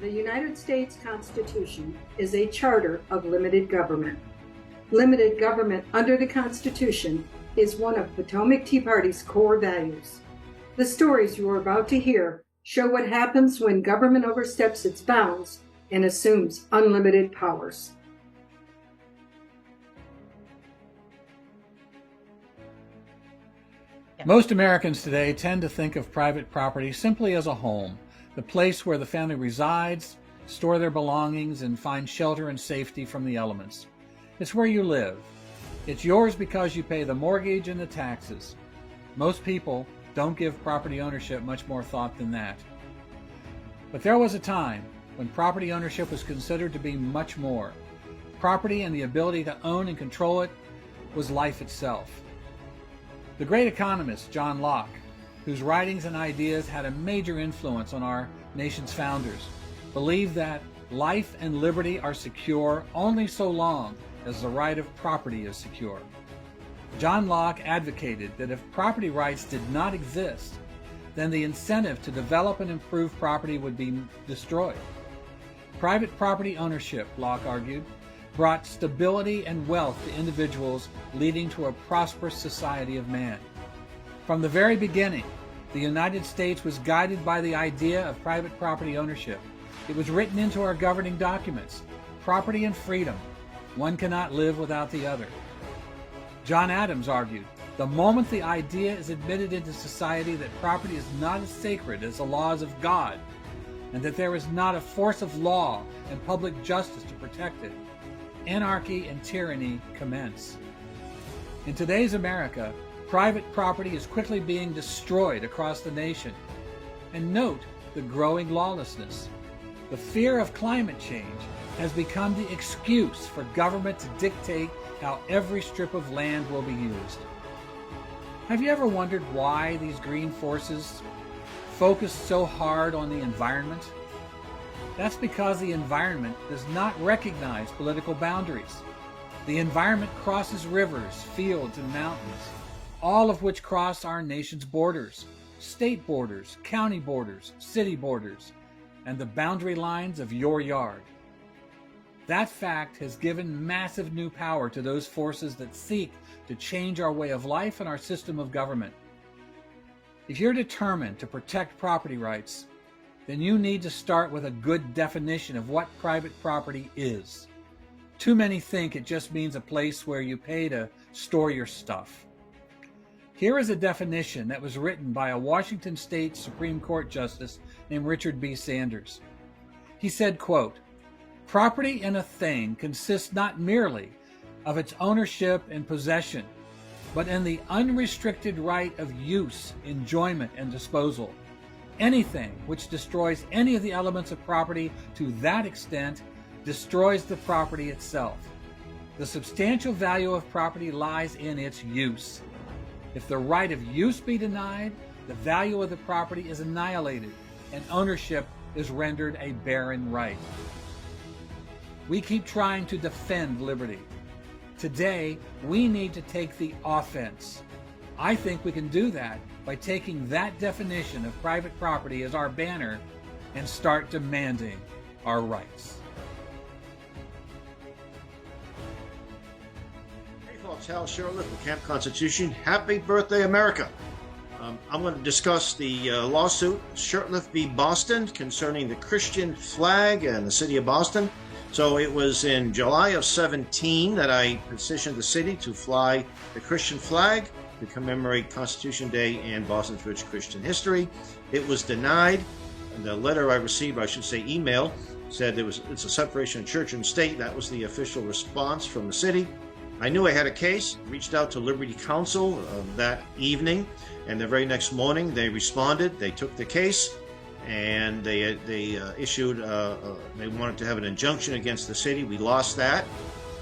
The United States Constitution is a charter of limited government. Limited government under the Constitution is one of Potomac Tea Party's core values. The stories you are about to hear show what happens when government oversteps its bounds and assumes unlimited powers. Most Americans today tend to think of private property simply as a home, the place where the family resides, store their belongings, and find shelter and safety from the elements. It's where you live. It's yours because you pay the mortgage and the taxes. Most people don't give property ownership much more thought than that. But there was a time when property ownership was considered to be much more. Property and the ability to own and control it was life itself. The great economist John Locke, whose writings and ideas had a major influence on our nation's founders, believed that life and liberty are secure only so long as the right of property is secure. John Locke advocated that if property rights did not exist, then the incentive to develop and improve property would be destroyed. Private property ownership, Locke argued, brought stability and wealth to individuals, leading to a prosperous society of man. From the very beginning, the United States was guided by the idea of private property ownership. It was written into our governing documents. Property and freedom. One cannot live without the other. John Adams argued, the moment the idea is admitted into society that property is not as sacred as the laws of God, and that there is not a force of law and public justice to protect it, anarchy and tyranny commence. In today's America, private property is quickly being destroyed across the nation. And note the growing lawlessness. The fear of climate change has become the excuse for government to dictate how every strip of land will be used. Have you ever wondered why these green forces focus so hard on the environment? That's because the environment does not recognize political boundaries. The environment crosses rivers, fields, and mountains, all of which cross our nation's borders, state borders, county borders, city borders, and the boundary lines of your yard. That fact has given massive new power to those forces that seek to change our way of life and our system of government. If you're determined to protect property rights, then you need to start with a good definition of what private property is. Too many think it just means a place where you pay to store your stuff. Here is a definition that was written by a Washington State Supreme Court Justice named Richard B. Sanders. He said, quote, "Property in a thing consists not merely of its ownership and possession, but in the unrestricted right of use, enjoyment, and disposal. Anything which destroys any of the elements of property to that extent destroys the property itself. The substantial value of property lies in its use. If the right of use be denied, the value of the property is annihilated, and ownership is rendered a barren right." We keep trying to defend liberty. Today, we need to take the offense. I think we can do that by taking that definition of private property as our banner and start demanding our rights. Hey folks, Hal Shurtleff from Camp Constitution. Happy birthday, America. I'm going to discuss the lawsuit, Shurtleff v. Boston, concerning the Christian flag and the city of Boston. So it was in July of 17 that I petitioned the city to fly the Christian flag to commemorate Constitution Day and Boston's rich Christian history. It was denied. And the letter I received, I should say email, said it's a separation of church and state. That was the official response from the city. I knew I had a case, reached out to Liberty Counsel that evening, and the very next morning they responded. They took the case, and they issued, they wanted to have an injunction against the city. We lost that.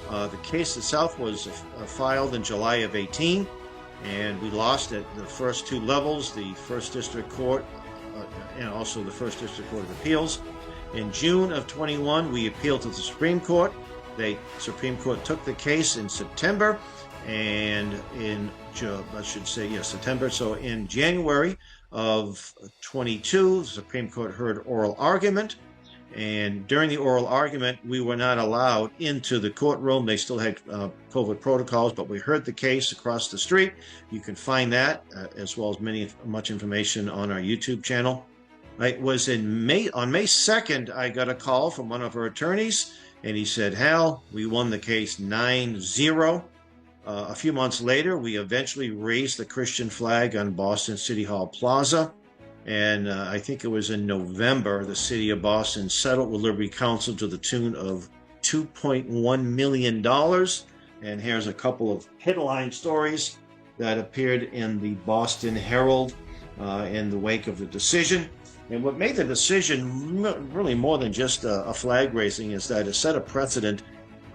The case itself was filed in July of 18, and we lost at the first two levels, the First District Court and also the First District Court of Appeals. In June of 21, we appealed to the Supreme Court. The Supreme Court took the case in September, and in, September. So in January of 22, the Supreme Court heard oral argument, And during the oral argument, we were not allowed into the courtroom. They still had COVID protocols, but we heard the case across the street. You can find that as well as much information on our YouTube channel. It was on May 2nd, I got a call from one of our attorneys, and he said, Hal, we won the case 9-0. A few months later, we eventually raised the Christian flag on Boston City Hall Plaza. And I think it was in November, the city of Boston settled with Liberty Counsel to the tune of $2.1 million. And here's a couple of headline stories that appeared in the Boston Herald in the wake of the decision. And what made the decision really more than just a flag raising is that it set a precedent.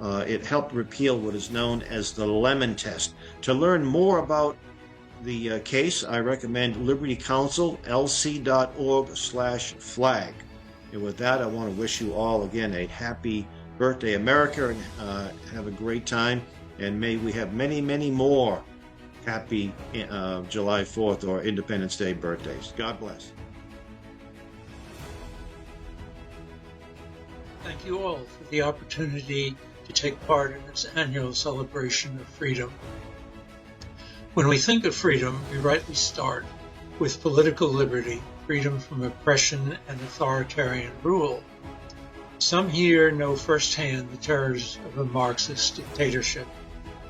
It helped repeal what is known as the Lemon Test. To learn more about the case, I recommend Liberty Counsel, lc.org/flag. And with that, I want to wish you all again a happy birthday, America, and have a great time. And may we have many, many more happy July 4th or Independence Day birthdays. God bless. Thank you all for the opportunity to take part in this annual celebration of freedom. When we think of freedom, we rightly start with political liberty, freedom from oppression and authoritarian rule. Some here know firsthand the terrors of a Marxist dictatorship.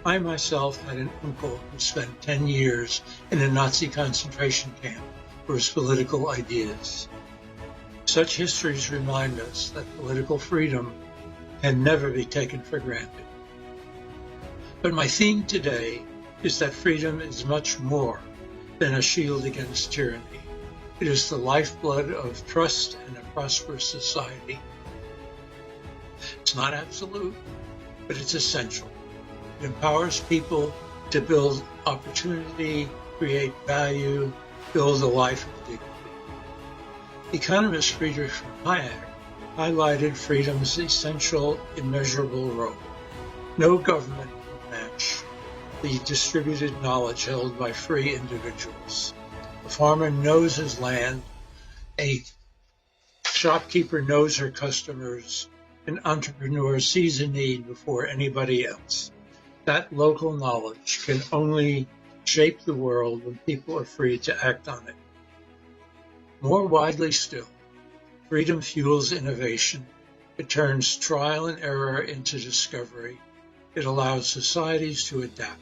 I myself had an uncle who spent 10 years in a Nazi concentration camp for his political ideas. Such histories remind us that political freedom can never be taken for granted. But my theme today is that freedom is much more than a shield against tyranny. It is the lifeblood of trust and a prosperous society. It's not absolute, but it's essential. It empowers people to build opportunity, create value, build a life of dignity. Economist Friedrich Hayek highlighted freedom's essential, immeasurable role. No government can match the distributed knowledge held by free individuals. The farmer knows his land, a shopkeeper knows her customers, an entrepreneur sees a need before anybody else. That local knowledge can only shape the world when people are free to act on it. More widely still, freedom fuels innovation. It turns trial and error into discovery. It allows societies to adapt,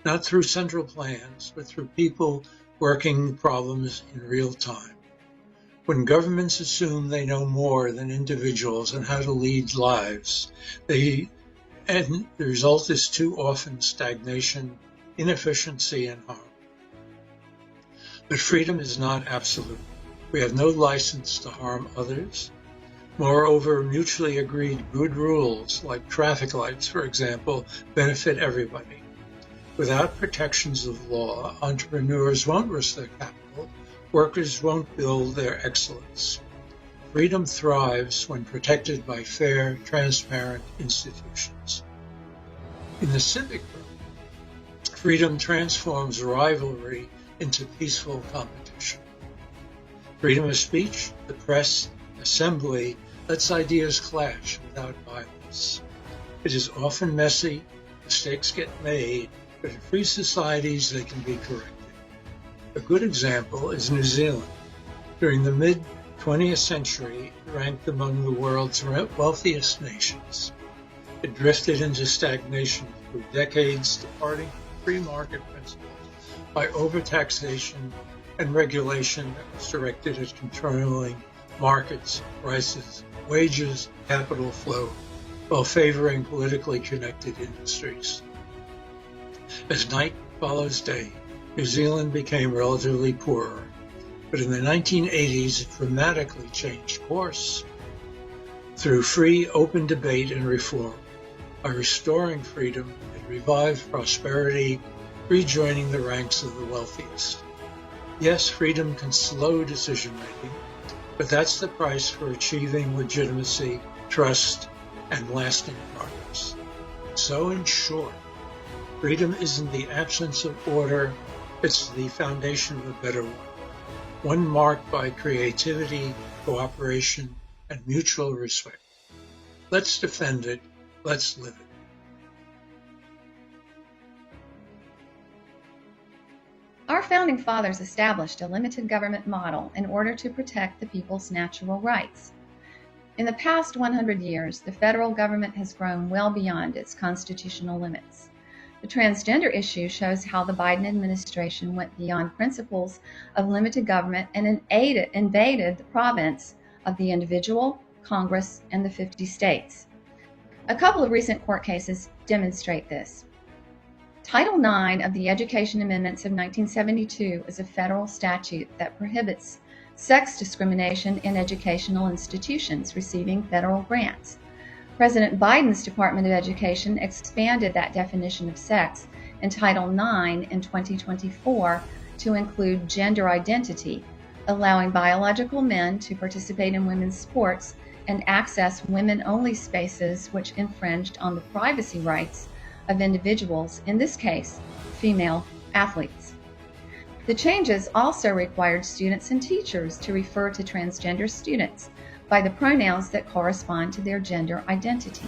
not through central plans, but through people working problems in real time. When governments assume they know more than individuals on how to lead lives, the result is too often stagnation, inefficiency, and harm. But freedom is not absolute. We have no license to harm others. Moreover, mutually agreed good rules, like traffic lights, for example, benefit everybody. Without protections of law, entrepreneurs won't risk their capital, workers won't build their excellence. Freedom thrives when protected by fair, transparent institutions. In the civic realm, freedom transforms rivalry into peaceful competition. Freedom of speech, the press, assembly lets ideas clash without violence. It is often messy, mistakes get made, but in free societies they can be corrected. A good example is New Zealand. During the mid-20th century, it ranked among the world's wealthiest nations. It drifted into stagnation through decades, departing from free market principles by overtaxation and regulation that was directed at controlling markets, prices, wages, capital flow, while favoring politically connected industries. As night follows day, New Zealand became relatively poorer, but in the 1980s it dramatically changed course through free, open debate and reform. By restoring freedom, it revived prosperity, rejoining the ranks of the wealthiest. Yes, freedom can slow decision-making, but that's the price for achieving legitimacy, trust, and lasting progress. So in short, freedom isn't the absence of order, it's the foundation of a better one marked by creativity, cooperation, and mutual respect. Let's defend it. Let's live it. Our founding fathers established a limited government model in order to protect the people's natural rights. In the past 100 years, the federal government has grown well beyond its constitutional limits. The transgender issue shows how the Biden administration went beyond principles of limited government and invaded the province of the individual, Congress, and the 50 states. A couple of recent court cases demonstrate this. Title IX of the Education Amendments of 1972 is a federal statute that prohibits sex discrimination in educational institutions receiving federal grants. President Biden's Department of Education expanded that definition of sex in Title IX in 2024 to include gender identity, allowing biological men to participate in women's sports and access women-only spaces which infringed on the privacy rights of individuals, in this case, female athletes. The changes also required students and teachers to refer to transgender students by the pronouns that correspond to their gender identity,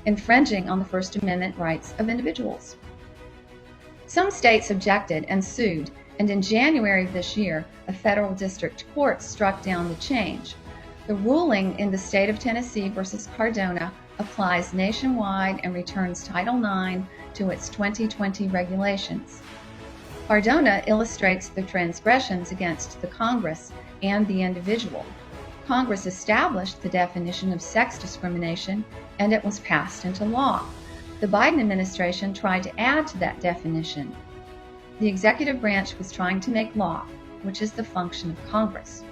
infringing on the First Amendment rights of individuals. Some states objected and sued, and in January of this year, a federal district court struck down the change. The ruling in the state of Tennessee versus Cardona applies nationwide and returns Title IX to its 2020 regulations. Cardona illustrates the transgressions against the Congress and the individual. Congress established the definition of sex discrimination, and it was passed into law. The Biden administration tried to add to that definition. The executive branch was trying to make law, which is the function of Congress.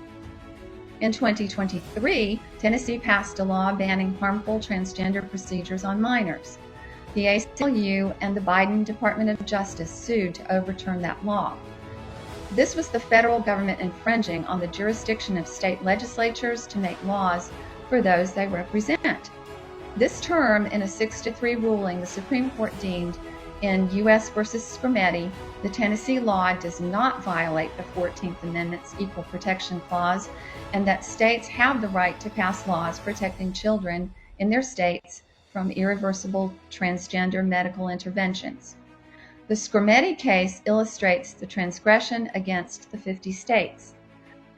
In 2023, Tennessee passed a law banning harmful transgender procedures on minors. The ACLU and the Biden Department of Justice sued to overturn that law. This was the federal government infringing on the jurisdiction of state legislatures to make laws for those they represent. This term, in a 6-3 ruling, the Supreme Court deemed in U.S. versus Scrimeti, the Tennessee law does not violate the 14th Amendment's Equal Protection Clause, and that states have the right to pass laws protecting children in their states from irreversible transgender medical interventions. The Scrimeti case illustrates the transgression against the 50 states.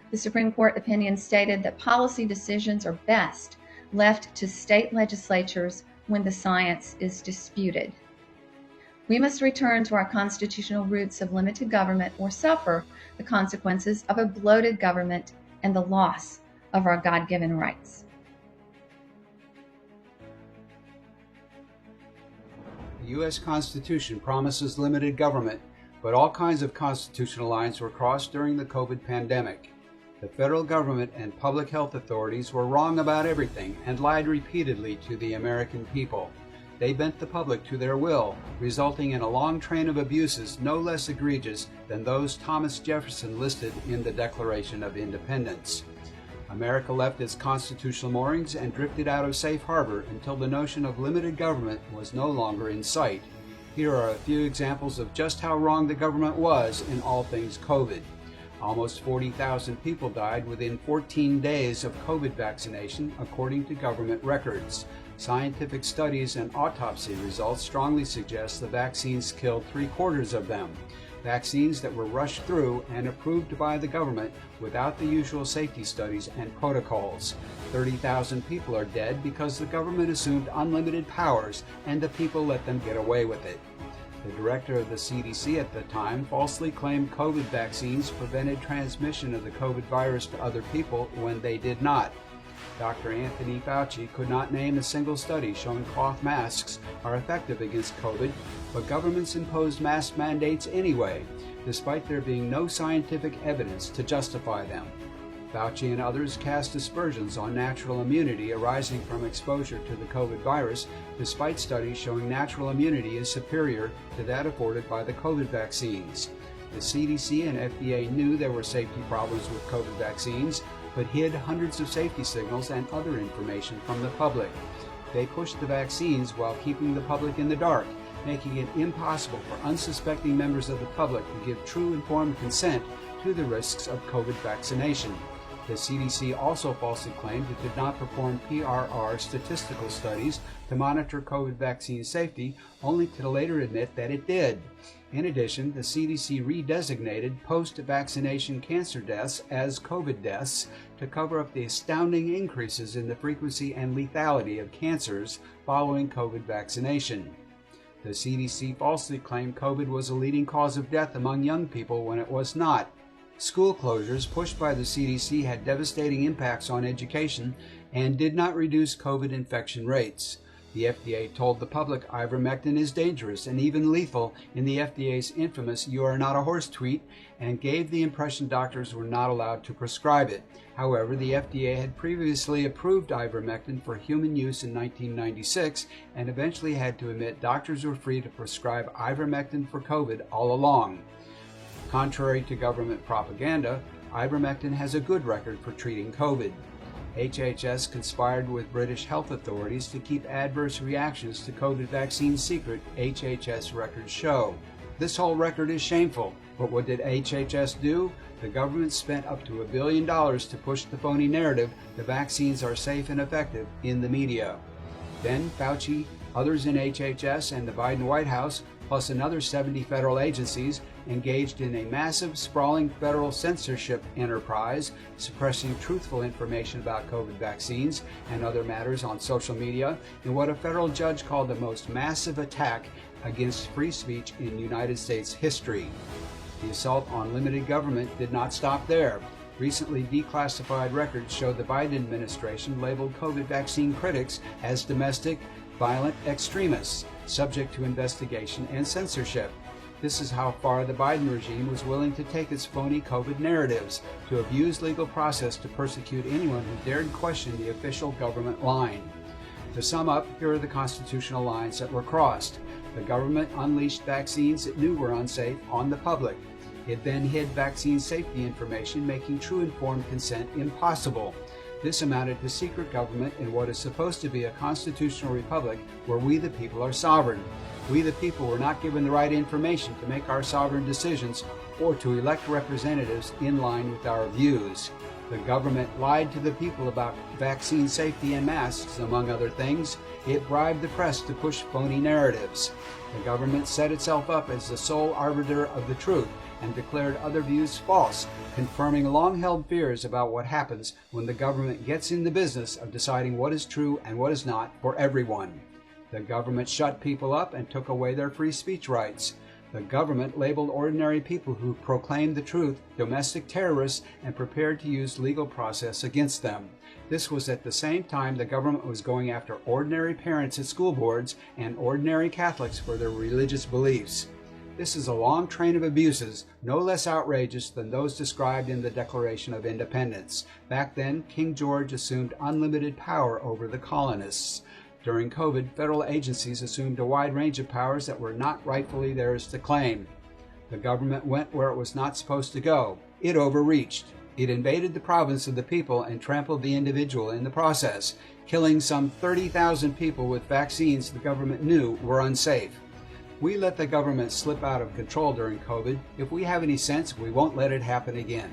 The Supreme Court opinion stated that policy decisions are best left to state legislatures when the science is disputed. We must return to our constitutional roots of limited government or suffer the consequences of a bloated government and the loss of our God-given rights. The U.S. Constitution promises limited government, but all kinds of constitutional lines were crossed during the COVID pandemic. The federal government and public health authorities were wrong about everything and lied repeatedly to the American people. They bent the public to their will, resulting in a long train of abuses no less egregious than those Thomas Jefferson listed in the Declaration of Independence. America left its constitutional moorings and drifted out of safe harbor until the notion of limited government was no longer in sight. Here are a few examples of just how wrong the government was in all things COVID. Almost 40,000 people died within 14 days of COVID vaccination, according to government records. Scientific studies and autopsy results strongly suggest the vaccines killed 3/4 of them. Vaccines that were rushed through and approved by the government without the usual safety studies and protocols. 30,000 people are dead because the government assumed unlimited powers and the people let them get away with it. The director of the CDC at the time falsely claimed COVID vaccines prevented transmission of the COVID virus to other people when they did not. Dr. Anthony Fauci could not name a single study showing cloth masks are effective against COVID, but governments imposed mask mandates anyway, despite there being no scientific evidence to justify them. Fauci and others cast aspersions on natural immunity arising from exposure to the COVID virus, despite studies showing natural immunity is superior to that afforded by the COVID vaccines. The CDC and FDA knew there were safety problems with COVID vaccines, but hid hundreds of safety signals and other information from the public. They pushed the vaccines while keeping the public in the dark, making it impossible for unsuspecting members of the public to give true informed consent to the risks of COVID vaccination. The CDC also falsely claimed it did not perform PRR statistical studies to monitor COVID vaccine safety, only to later admit that it did. In addition, the CDC redesignated post-vaccination cancer deaths as COVID deaths to cover up the astounding increases in the frequency and lethality of cancers following COVID vaccination. The CDC falsely claimed COVID was a leading cause of death among young people when it was not. School closures pushed by the CDC had devastating impacts on education and did not reduce COVID infection rates. The FDA told the public ivermectin is dangerous and even lethal in the FDA's infamous "You are not a horse" tweet, and gave the impression doctors were not allowed to prescribe it. However, the FDA had previously approved ivermectin for human use in 1996 and eventually had to admit doctors were free to prescribe ivermectin for COVID all along. Contrary to government propaganda, ivermectin has a good record for treating COVID. HHS conspired with British health authorities to keep adverse reactions to COVID vaccines secret, HHS records show. This whole record is shameful, but what did HHS do? The government spent up to $1 billion to push the phony narrative the vaccines are safe and effective in the media. Then Fauci, others in HHS, and the Biden White House, plus another 70 federal agencies, engaged in a massive, sprawling federal censorship enterprise, suppressing truthful information about COVID vaccines and other matters on social media in what a federal judge called the most massive attack against free speech in United States history. The assault on limited government did not stop there. Recently declassified records show the Biden administration labeled COVID vaccine critics as domestic, violent extremists, subject to investigation and censorship. This is how far the Biden regime was willing to take its phony COVID narratives, to abuse legal process to persecute anyone who dared question the official government line. To sum up, here are the constitutional lines that were crossed. The government unleashed vaccines it knew were unsafe on the public. It then hid vaccine safety information, making true informed consent impossible. This amounted to secret government in what is supposed to be a constitutional republic where we the people are sovereign. We the people were not given the right information to make our sovereign decisions or to elect representatives in line with our views. The government lied to the people about vaccine safety and masks, among other things. It bribed the press to push phony narratives. The government set itself up as the sole arbiter of the truth and declared other views false, confirming long-held fears about what happens when the government gets in the business of deciding what is true and what is not for everyone. The government shut people up and took away their free speech rights. The government labeled ordinary people who proclaimed the truth domestic terrorists and prepared to use legal process against them. This was at the same time the government was going after ordinary parents at school boards and ordinary Catholics for their religious beliefs. This is a long train of abuses, no less outrageous than those described in the Declaration of Independence. Back then, King George assumed unlimited power over the colonists. During COVID, federal agencies assumed a wide range of powers that were not rightfully theirs to claim. The government went where it was not supposed to go. It overreached. It invaded the province of the people and trampled the individual in the process, killing some 30,000 people with vaccines the government knew were unsafe. We let the government slip out of control during COVID. If we have any sense, we won't let it happen again.